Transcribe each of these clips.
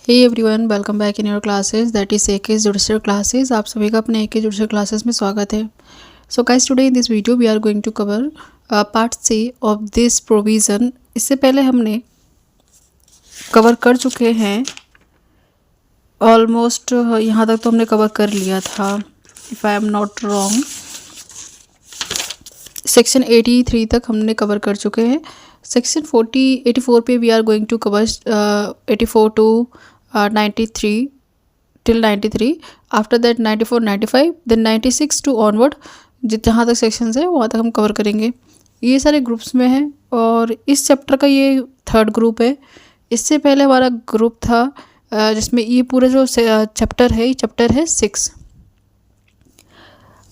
Hey everyone, welcome back in your classes that is AK judicial classes. आप सभी का अपने एके जुडिशियल क्लासेस में स्वागत है। So guys, today in this video we are going to cover part C of this provision. इससे पहले हमने कवर कर चुके हैं ऑलमोस्ट, यहाँ तक तो हमने कवर कर लिया था if I am not wrong. Section 83 तक हमने कवर कर चुके हैं। सेक्शन 84 पे we are going to cover 84 to 93 till 93। After that 94 95 then 96 to onward, जहाँ तक सेक्शंस है वहाँ तक हम कवर करेंगे। ये सारे ग्रुप्स में हैं और इस चैप्टर का ये थर्ड ग्रुप है। इससे पहले हमारा ग्रुप था जिसमें ये पूरा जो चैप्टर है, ये चैप्टर है 6।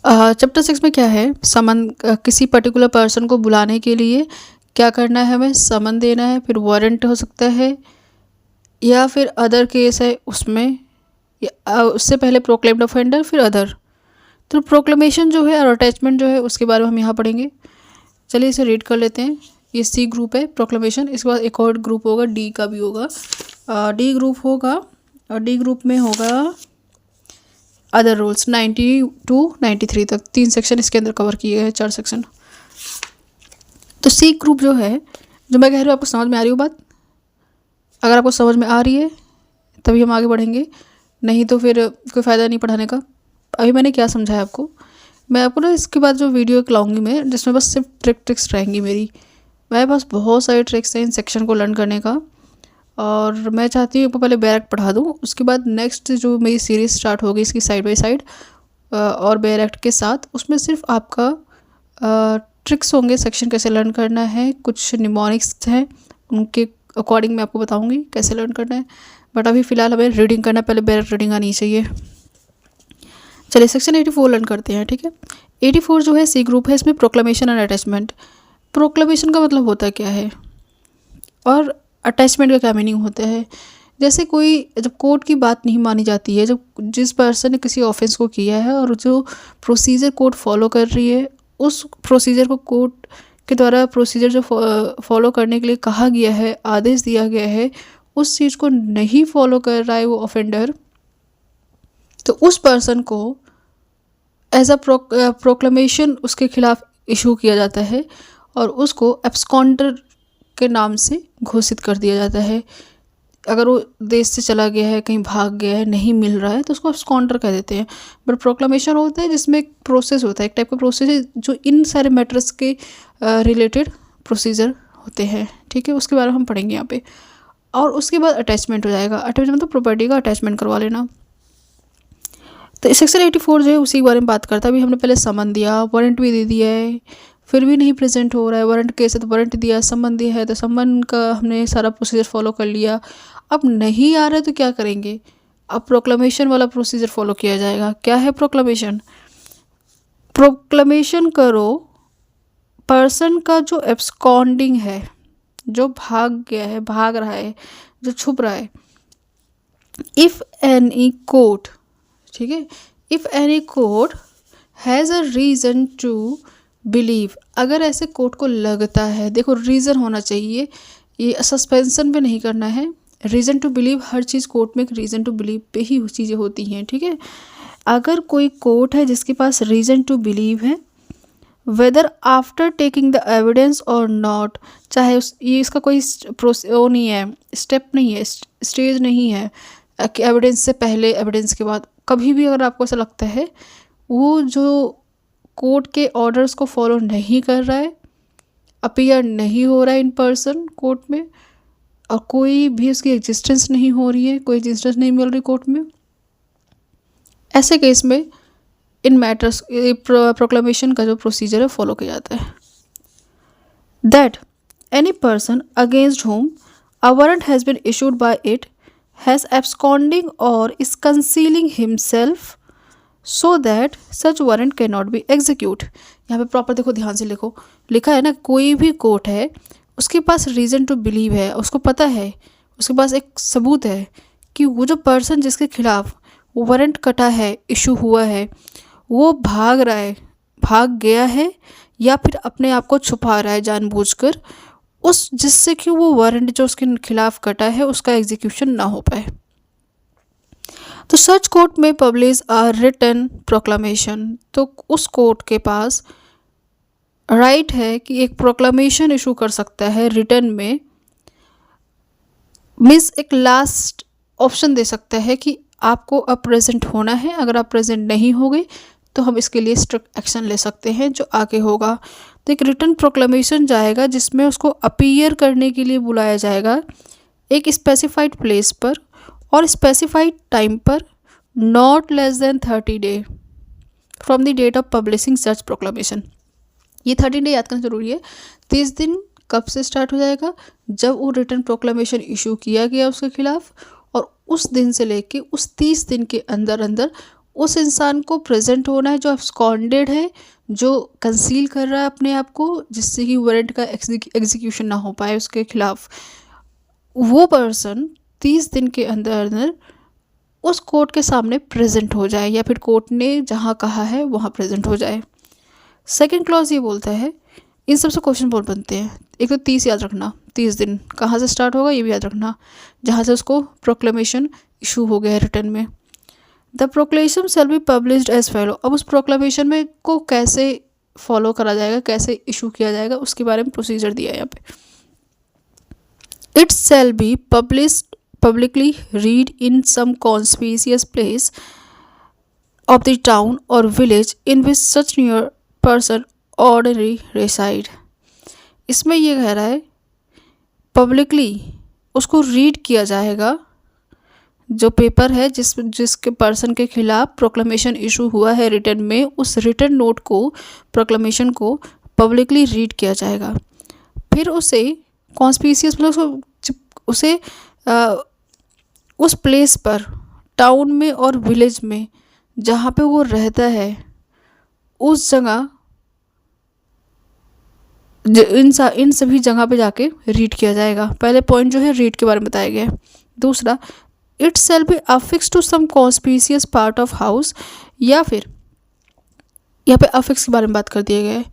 चैप्टर 6 में क्या है, समन किसी पर्टिकुलर पर्सन को बुलाने के लिए क्या करना है, हमें समन देना है, फिर वारंट हो सकता है या फिर अदर केस है उसमें, या उससे पहले प्रोक्लेम्ड ऑफेंडर फिर अदर। तो प्रोक्लेमेशन जो है और अटैचमेंट जो है उसके बारे में हम यहाँ पढ़ेंगे। चलिए इसे रीड कर लेते हैं। ये सी ग्रुप है प्रोक्लेमेशन। इसके बाद एक और ग्रुप होगा, डी का भी होगा, डी ग्रुप होगा और डी ग्रुप में होगा अदर रूल्स 90 टू 93 तक। 3 सेक्शन इसके अंदर कवर किए गए हैं, 4 सेक्शन। तो सी ग्रुप जो है, जो मैं कह रही हूँ आपको समझ में आ रही हो बात? अगर आपको समझ में आ रही है तभी हम आगे बढ़ेंगे, नहीं तो फिर कोई फ़ायदा नहीं पढ़ाने का। अभी मैंने क्या समझाया आपको, मैं आपको ना इसके बाद जो वीडियो लाऊंगी मैं, जिसमें बस सिर्फ ट्रिक्स रहेंगी मेरी। मेरे पास बहुत सारे ट्रिक्स हैं इन सेक्शन को लर्न करने का, और मैं चाहती हूँ पहले बैरेक्ट पढ़ा दूँ, उसके बाद नेक्स्ट जो मेरी सीरीज़ स्टार्ट होगी इसकी साइड बाय साइड और बैरेक्ट के साथ, उसमें सिर्फ आपका ट्रिक्स होंगे, सेक्शन कैसे लर्न करना है, कुछ निमोनिक्स हैं उनके अकॉर्डिंग मैं आपको बताऊंगी कैसे लर्न करना है। बट अभी फ़िलहाल हमें रीडिंग करना, पहले बैरेक्ट रीडिंग आनी चाहिए। चलिए सेक्शन 84 लर्न करते हैं, ठीक है। 84 जो है सी ग्रुप है, इसमें प्रोक्लेमेशन एंड अटैचमेंट। प्रोक्लेमेशन का मतलब होता क्या है और अटैचमेंट का क्या मीनिंग होता है। जैसे कोई जब कोर्ट की बात नहीं मानी जाती है, जब जिस पर्सन ने किसी ऑफेंस को किया है और जो प्रोसीजर कोर्ट फॉलो कर रही है, उस प्रोसीजर को कोर्ट के द्वारा प्रोसीजर जो फॉलो करने के लिए कहा गया है, आदेश दिया गया है, उस चीज़ को नहीं फॉलो कर रहा है वो ऑफेंडर, तो उस पर्सन को एज अ प्रोक्लेमेशन उसके खिलाफ इशू किया जाता है और उसको एब्सकॉन्डर के नाम से घोषित कर दिया जाता है। अगर वो देश से चला गया है, कहीं भाग गया है, नहीं मिल रहा है, तो उसको एब्सकॉन्डर कह देते हैं। बट प्रोक्लेमेशन होता है जिसमें एक प्रोसेस होता है, एक टाइप का प्रोसेस है जो इन सारे मैटर्स के रिलेटेड प्रोसीजर होते हैं, ठीक है। उसके बारे में हम पढ़ेंगे यहाँ पे। और उसके बाद अटैचमेंट हो जाएगा। अटैचमेंट मतलब प्रॉपर्टी का अटैचमेंट करवा लेना। तो सेक्शन 84 जो है उसी के बारे में बात करता है। अभी हमने पहले समन दिया, वारंट भी दे दिया है, फिर भी नहीं प्रेजेंट हो रहा है। वारंट केस है तो वारंट दिया, समन दिया है तो समन का हमने सारा प्रोसीजर फॉलो कर लिया। अब नहीं आ रहा है तो क्या करेंगे, अब प्रोक्लेमेशन वाला प्रोसीजर फॉलो किया जाएगा। क्या है प्रोक्लेमेशन? प्रोक्लेमेशन करो पर्सन का जो एब्सकॉन्डिंग है, जो भाग गया है, भाग रहा है, जो छुप रहा है। इफ़ एनी कोर्ट, ठीक है, if any court has a reason to believe, अगर ऐसे कोर्ट को लगता है, देखो रीज़न होना चाहिए, ये सस्पेंशन पे नहीं करना है। रीज़न टू बिलीव, हर चीज़ कोर्ट में एक रीज़न टू बिलीव पे ही चीज़ें होती हैं, ठीक है। अगर कोई कोर्ट है जिसके पास रीज़न टू बिलीव है, whether after taking the evidence और नॉट, चाहे ये इसका कोई वो नहीं है, स्टेप नहीं है, स्टेज नहीं है कि एविडेंस से पहले एविडेंस के बाद, कभी भी अगर आपको ऐसा लगता है वो जो कोर्ट के ऑर्डर्स को फॉलो नहीं कर रहा है, अपीयर नहीं हो रहा है इन पर्सन कोर्ट में, और कोई भी उसकी एग्जिस्टेंस नहीं हो रही है, कोई एग्जिस्टेंस नहीं मिल रही कोर्ट में, ऐसे केस में इन मैटर्स प्रोक्लेमेशन का जो प्रोसीजर है फॉलो किया जाता है। That any person against whom a warrant has been issued by it has absconding और is concealing himself so that such warrant can not be execute. यहाँ पे प्रॉपर देखो, ध्यान से लिखो, लिखा है ना, कोई भी कोर्ट है उसके पास रीज़न टू बिलीव है, उसको पता है, उसके पास एक सबूत है कि वो जो पर्सन जिसके खिलाफ वारंट कटा है, इशू हुआ है, वो भाग रहा है, भाग गया है, या फिर अपने आप को छुपा रहा है जानबूझकर, उस जिससे कि वो वारंट जो उसके खिलाफ कटा है उसका एग्जीक्यूशन ना हो पाए। तो सच कोर्ट में पब्लिश अ रिटन प्रोक्लामेशन, तो उस कोर्ट के पास राइट है कि एक प्रोक्लामेशन इशू कर सकता है रिटन में। मीन्स एक लास्ट ऑप्शन दे सकता है कि आपको अब प्रेजेंट होना है, अगर आप प्रेजेंट नहीं होगे तो हम इसके लिए स्ट्रिक्ट एक्शन ले सकते हैं जो आगे होगा। तो एक रिटन प्रोक्लामेशन जाएगा जिसमें उसको अपीयर करने के लिए बुलाया जाएगा एक स्पेसिफाइड प्लेस पर और स्पेसिफाइड टाइम पर, not less than 30 day from the date of publishing such proclamation. ये 30 डे याद करना जरूरी है। 30 दिन कब से स्टार्ट हो जाएगा? जब वो रिटन प्रोक्लामेशन इशू किया गया उसके खिलाफ, और उस दिन से लेके उस 30 दिन के अंदर अंदर उस इंसान को प्रेजेंट होना है जो अब्सकॉन्डेड है, जो कंसील कर रहा है अपने आप को, जिससे कि वारंट का एग्जीक्यूशन ना हो पाए उसके खिलाफ। वो पर्सन 30 दिन के अंदर अंदर उस कोर्ट के सामने प्रेजेंट हो जाए, या फिर कोर्ट ने जहाँ कहा है वहाँ प्रेजेंट हो जाए। सेकेंड क्लॉज ये बोलता है, इन सबसे क्वेश्चन बहुत बनते हैं। एक तो 30 याद रखना, 30 दिन कहाँ से स्टार्ट होगा ये भी याद रखना, जहाँ से उसको प्रोक्लेमेशन इशू हो गया है रिटर्न में। The proclamation shall be published as follow. अब उस प्रोक्लेमेशन में को कैसे फॉलो करा जाएगा, कैसे इशू किया जाएगा, उसके बारे में प्रोसीजर दिया है यहाँ पे। It shall be published publicly read in some conspicuous place of the town or village in which such near person ordinary reside। इसमें ये कह रहा है पब्लिकली उसको रीड किया जाएगा, जो पेपर है जिसके पर्सन के खिलाफ प्रोक्लेमेशन इशू हुआ है रिटर्न में, उस रिटर्न नोट को, प्रोक्लेमेशन को पब्लिकली रीड किया जाएगा। फिर उसे कॉन्स्पिशियस मतलब उसे उस प्लेस पर, टाउन में और विलेज में जहाँ पे वो रहता है उस जगह, इन सभी जगह पे जाके रीड किया जाएगा। पहले पॉइंट जो है रीड के बारे में बताया गया है। दूसरा, it shall be affix to some conspicuous part of house, या फिर यहाँ पे अफिक्स के बारे में बात कर दिया गया है।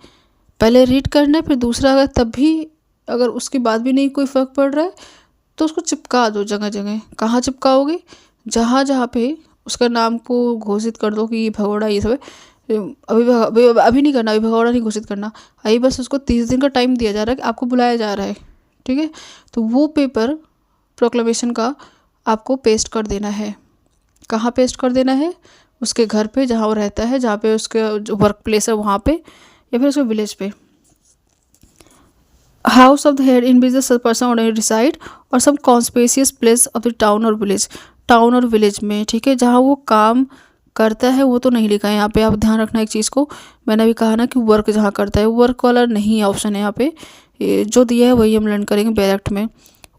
पहले रीड करना है, फिर दूसरा अगर तब भी अगर उसके बाद भी नहीं कोई फ़र्क पड़ रहा है तो उसको चिपका दो जगह जगह। कहाँ चिपकाओगे? जहाँ जहाँ पे उसका नाम को घोषित कर दो कि ये भगोड़ा ये सब है। अभी नहीं करना, अभी भगोड़ा नहीं घोषित करना, अभी बस उसको 30 दिन का टाइम दिया जा रहा है कि आपको बुलाया जा रहा है, ठीक है। तो वो पेपर प्रोक्लेमेशन का आपको पेस्ट कर देना है। कहाँ पेस्ट कर देना है? उसके घर पे जहाँ वो रहता है, जहाँ पे उसके जो वर्क प्लेस है वहाँ पे, या फिर उसके विलेज पे। House of the head in business person ordinary reside, और सब conspicuous place of the town और विलेज, टाउन और विलेज में, ठीक है, जहाँ वो काम करता है। वो तो नहीं लिखा है यहाँ पे, आप ध्यान रखना एक चीज़ को। मैंने अभी कहा ना कि वर्क जहाँ करता है, वर्क वाला नहीं है ऑप्शन है यहाँ पे, जो दिया है वही हम लर्न करेंगे डायरेक्ट में।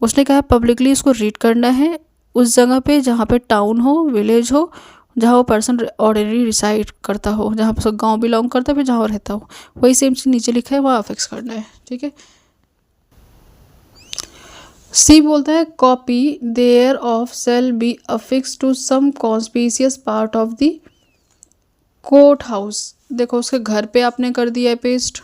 उसने कहा पब्लिकली इसको रीड करना है उस जगह पे जहाँ पे टाउन हो, विलेज हो, जहाँ वो पर्सन ऑर्डिनरी रिसाइड करता हो, जहाँ पर गाँव बिलोंग करता है, फिर जहाँ वो रहता हो, वही सेम चीज़ नीचे लिखा है वहाँ फिक्स करना है, ठीक है। सी बोलता है copy there of shall be affix to some conspicuous part of the court house. देखो उसके घर पे आपने कर दिया है पेस्ट,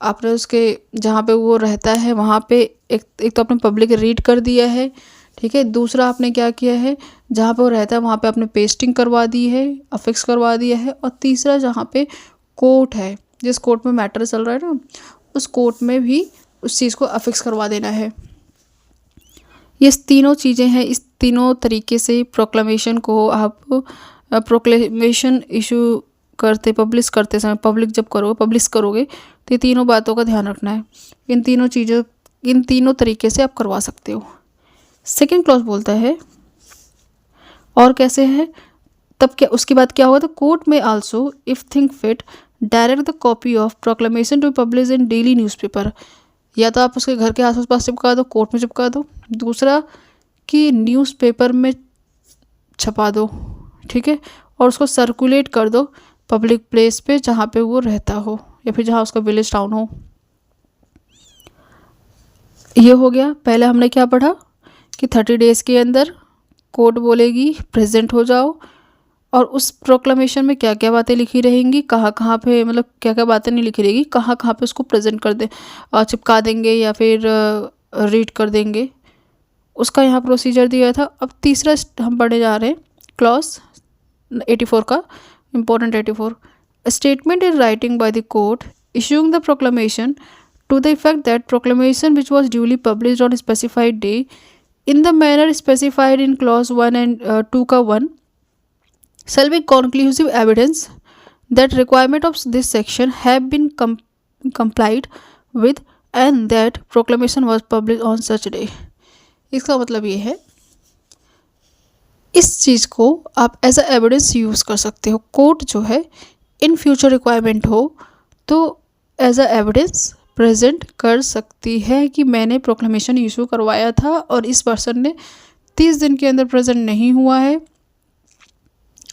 आपने उसके जहाँ पे वो रहता है वहाँ पे एक तो आपने पब्लिक रीड कर दिया है, ठीक है। दूसरा आपने क्या किया है, जहाँ पे वो रहता है वहाँ पे आपने पेस्टिंग करवा दी है, अफिक्स करवा दिया है। और तीसरा जहाँ पे कोर्ट है, जिस कोर्ट में मैटर चल रहा है ना, उस कोर्ट में भी उस चीज़ को अफिक्स करवा देना है। ये तीनों चीज़ें हैं, इस तीनों तरीके से प्रोक्लेमेशन को आप प्रोक्लेमेशन इशू करते, पब्लिश करते समय, पब्लिक जब करोगे, पब्लिश करोगे तो ये तीनों बातों का ध्यान रखना है। इन तीनों तरीके से आप करवा सकते हो। सेकेंड क्लॉज बोलता है और कैसे है, तब क्या उसके बाद क्या होगा, तो कोर्ट में also if think fit direct the copy of proclamation to publish in daily newspaper. या तो आप उसके घर के आस पास चिपका दो, कोर्ट में चिपका दो। दूसरा कि न्यूज़पेपर में छपा दो, ठीक है, और उसको सर्कुलेट कर दो पब्लिक प्लेस पे जहाँ पे वो रहता हो, या फिर जहाँ उसका विलेज टाउन हो। ये हो गया। पहले हमने क्या पढ़ा कि 30 डेज़ के अंदर कोर्ट बोलेगी प्रेजेंट हो जाओ, और उस प्रोक्लेमेशन में क्या क्या बातें लिखी रहेंगी, कहाँ कहाँ पे, मतलब क्या क्या बातें नहीं लिखी रहेगी, कहाँ कहाँ पे उसको प्रेजेंट कर दे, चिपका देंगे या फिर रीड कर देंगे, उसका यहाँ प्रोसीजर दिया था। अब तीसरा हम पढ़ने जा रहे हैं क्लॉज 84 का important 84, a statement in writing by the court issuing the proclamation to the effect that proclamation which was duly published on a specified day in the manner specified in clause 1 and 2 का 1 shall be conclusive evidence that requirement of this section have been complied with and that proclamation was published on such day। इसका मतलब ये है, इस चीज़ को आप as a evidence use कर सकते हो। कोर्ट जो है इन फ्यूचर रिक्वायरमेंट हो तो एज अ एविडेंस प्रेजेंट कर सकती है कि मैंने प्रोक्लेमेशन इशू करवाया था और इस पर्सन ने 30 दिन के अंदर प्रेजेंट नहीं हुआ है,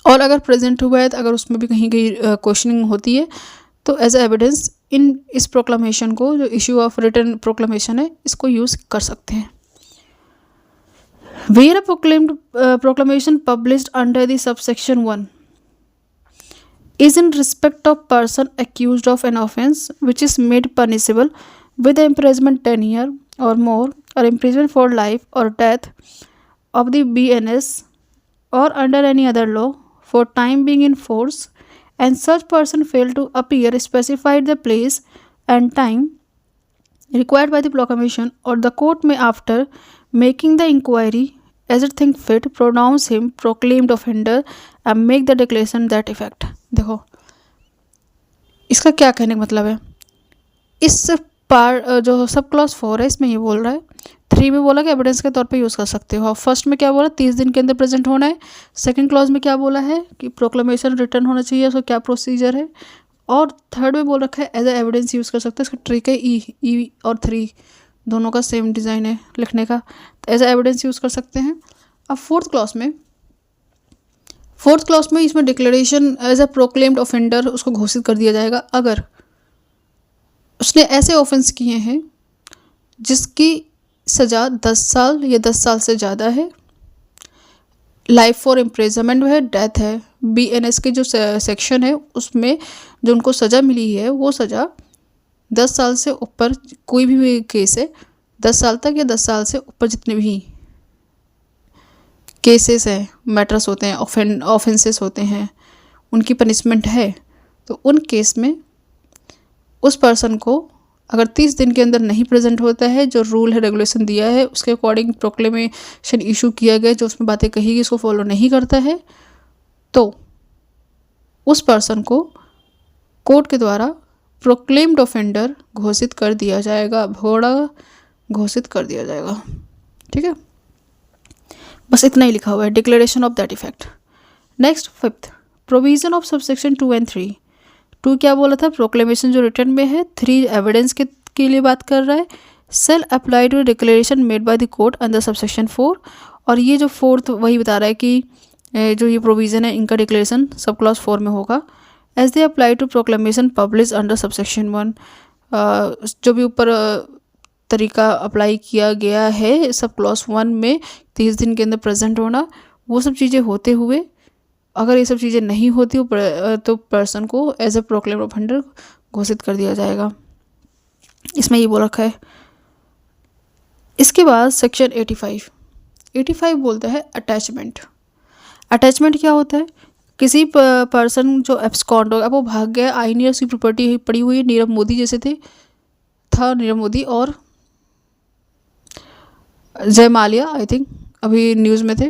और अगर प्रेजेंट हुआ है तो अगर उसमें भी कहीं कहीं क्वेश्चनिंग होती है तो एज अ एविडेंस इस प्रोक्लेमेशन को, जो इशू ऑफ रिटन प्रोक्लेमेशन है, इसको यूज़ कर सकते हैं। Where a proclamation published under the subsection 1 is in respect of person accused of an offence which is made punishable with imprisonment 10 years or more, or imprisonment for life or death of the BNS or under any other law for time being in force, and such person fail to appear specified the place and time required by the proclamation, or the court may, after making the inquiry as it think fit, pronounce him proclaimed offender and make the declaration that effect। देखो इसका क्या कहने का मतलब है, इस जो sub clause 4 है इसमें ये बोल रहा है, 3 में बोला कि एविडेंस के तौर पे यूज़ कर सकते हो। फर्स्ट में क्या बोला, 30 दिन के अंदर प्रेजेंट होना है। सेकंड क्लॉज में क्या बोला है कि प्रोक्लेमेशन रिटर्न होना चाहिए, उसका क्या प्रोसीजर है। और थर्ड में बोल रखा है एज ए एविडेंस यूज़ कर सकते हैं। इसका ट्रिक है ई और 3 दोनों का सेम डिज़ाइन है लिखने का, तो एज ए एविडेंस यूज़ कर सकते हैं। अब फोर्थ क्लॉज में इसमें declaration as a proclaimed offender उसको घोषित कर दिया जाएगा अगर उसने ऐसे ऑफेंस किए हैं जिसकी सज़ा 10 साल या 10 साल से ज़्यादा है, लाइफ फॉर इम्प्रिजनमेंट है, डेथ है। BNS के जो सेक्शन है उसमें जो उनको सज़ा मिली है वो सज़ा 10 साल से ऊपर, कोई भी केस है 10 साल तक या 10 साल से ऊपर जितने भी केसेस हैं, मैटर्स होते हैं, ऑफेंसेस होते हैं, उनकी पनिशमेंट है। तो उन केस में उस पर्सन को अगर 30 दिन के अंदर नहीं प्रेजेंट होता है, जो रूल है रेगुलेशन दिया है उसके अकॉर्डिंग प्रोक्लेमेशन इशू किया गया, जो उसमें बातें कही गई उसको फॉलो नहीं करता है, तो उस पर्सन को कोर्ट के द्वारा प्रोक्लेम्ड ऑफेंडर घोषित कर दिया जाएगा, भोड़ा घोषित कर दिया जाएगा। ठीक है, बस इतना ही लिखा हुआ है, declaration of that effect. Next 5th, provision of subsection 2 and 3। 2 क्या बोला था, प्रोक्लेमेशन जो रिटर्न में है, 3 एविडेंस के लिए बात कर रहा है। Shall apply to declaration made by the court under subsection 4, और ये जो 4th वही बता रहा है कि जो ये प्रोविज़न है इनका डिक्लेरेशन सब क्लॉज 4 में होगा। As they apply to proclamation publish under subsection 1, जो भी ऊपर तरीका अप्लाई किया गया है सब क्लॉज 1 में 30 दिन के अंदर प्रेजेंट होना, वो सब चीज़ें होते हुए अगर ये सब चीज़ें नहीं होती तो पर्सन को एज ए प्रोक्लेम्ड ऑफेंडर घोषित कर दिया जाएगा। इसमें ये बोल रखा है। इसके बाद सेक्शन 85 बोलता है अटैचमेंट। अटैचमेंट क्या होता है, किसी पर्सन जो एब्सकॉन्ड हो, अब वो भाग गया, आईनी उसकी प्रॉपर्टी पड़ी हुई है, नीरव मोदी जैसे था नीरव मोदी और जय माल्या, आई थिंक अभी न्यूज़ में था,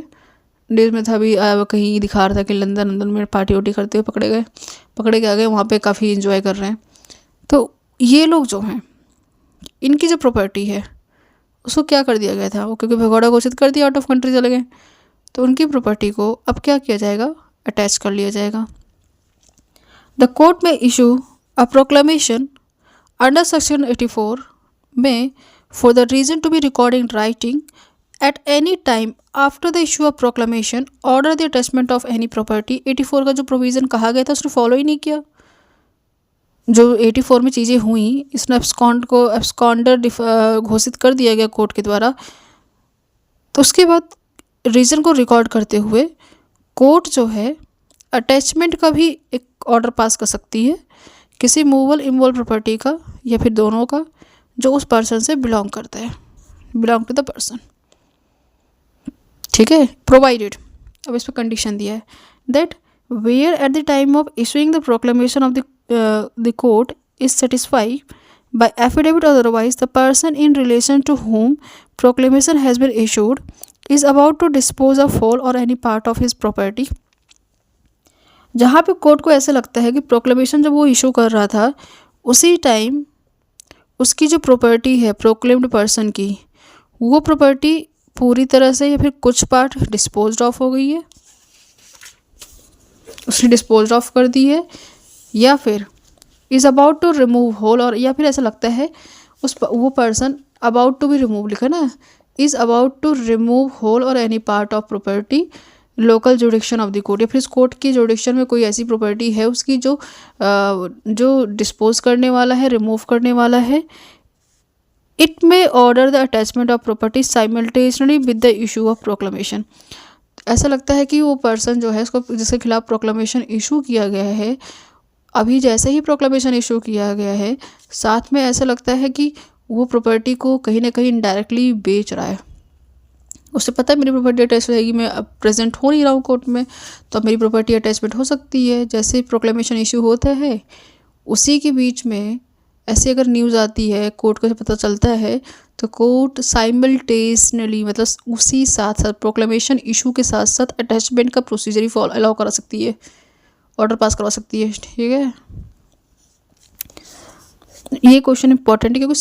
अभी कहीं दिखा रहा था कि लंदन में पार्टी वार्टी करते हुए पकड़े गए वहाँ पे काफ़ी इंजॉय कर रहे हैं। तो ये लोग जो हैं इनकी जो प्रॉपर्टी है उसको क्या कर दिया गया था, वो क्योंकि भगौड़ा घोषित कर दिया, आउट ऑफ कंट्री चले गए, तो उनकी प्रॉपर्टी को अब क्या किया जाएगा, अटैच कर लिया जाएगा। द कोर्ट में issue a proclamation under section 84 में for the reason to be recorded in writing at any time after the issue of proclamation order the attachment of any property। 84 का जो प्रोविज़न कहा गया था उसने फॉलो ही नहीं किया। जो 84 में चीज़ें हुई, इसने एब्सकॉन्डर घोषित कर दिया गया कोर्ट के द्वारा, तो उसके बाद रीज़न को रिकॉर्ड करते हुए कोर्ट जो है अटैचमेंट का भी एक ऑर्डर पास कर सकती है किसी मूवेबल इमूवेबल प्रॉपर्टी का या फिर दोनों का जो उस पर्सन से बिलोंग करता है, बिलोंग टू द पर्सन। ठीक है, प्रोवाइडेड अब इस पर कंडीशन दिया है that where at the time of issuing the proclamation of the court is satisfy by affidavit or otherwise the person in relation to whom proclamation has been issued is about to dispose of whole or any part of his property। जहाँ पे court को ऐसे लगता है कि proclamation जब वो issue कर रहा था उसी टाइम उसकी जो प्रॉपर्टी है प्रोक्लेम्ड पर्सन की, वो प्रॉपर्टी पूरी तरह से या फिर कुछ पार्ट डिस्पोज्ड ऑफ हो गई है, उसने डिस्पोज्ड ऑफ कर दी है, या फिर is about to remove whole, और या फिर ऐसा लगता है वो पर्सन अबाउट टू भी रिमूव लिखा ना, is about to remove whole और any part of property local jurisdiction of the court, या फिर इस कोर्ट की जुडिक्शन में कोई ऐसी प्रॉपर्टी है उसकी जो डिस्पोज करने वाला है, रिमूव करने वाला है। It may order the attachment of property simultaneously with the issue of proclamation. ऐसा लगता है कि वो पर्सन जो है उसको जिसके खिलाफ प्रोक्लेमेशन इशू किया गया है, अभी जैसे ही प्रोक्लेमेशन इशू किया गया है साथ में ऐसा लगता है कि वो प्रॉपर्टी को कहीं ना कहीं इनडायरेक्टली बेच रहा है। उसे पता है मेरी प्रॉपर्टी अटैच रहेगी, मैं अब प्रेजेंट हो नहीं रहा हूँ कोर्ट में, तो अब मेरी प्रॉपर्टी अटैचमेंट हो सकती है। जैसे प्रोक्लेमेशन इशू होता है उसी के बीच में ऐसे अगर न्यूज़ आती है, कोर्ट को पता चलता है, तो कोर्ट साइमल्टेनियसली मतलब उसी साथ साथ प्रोक्लेमेशन इशू के साथ साथ अटैचमेंट का प्रोसीजर ही फॉलो अलाउ करा सकती है, ऑर्डर पास करवा सकती है। ठीक है, ये क्वेश्चन इंपॉर्टेंट है क्योंकि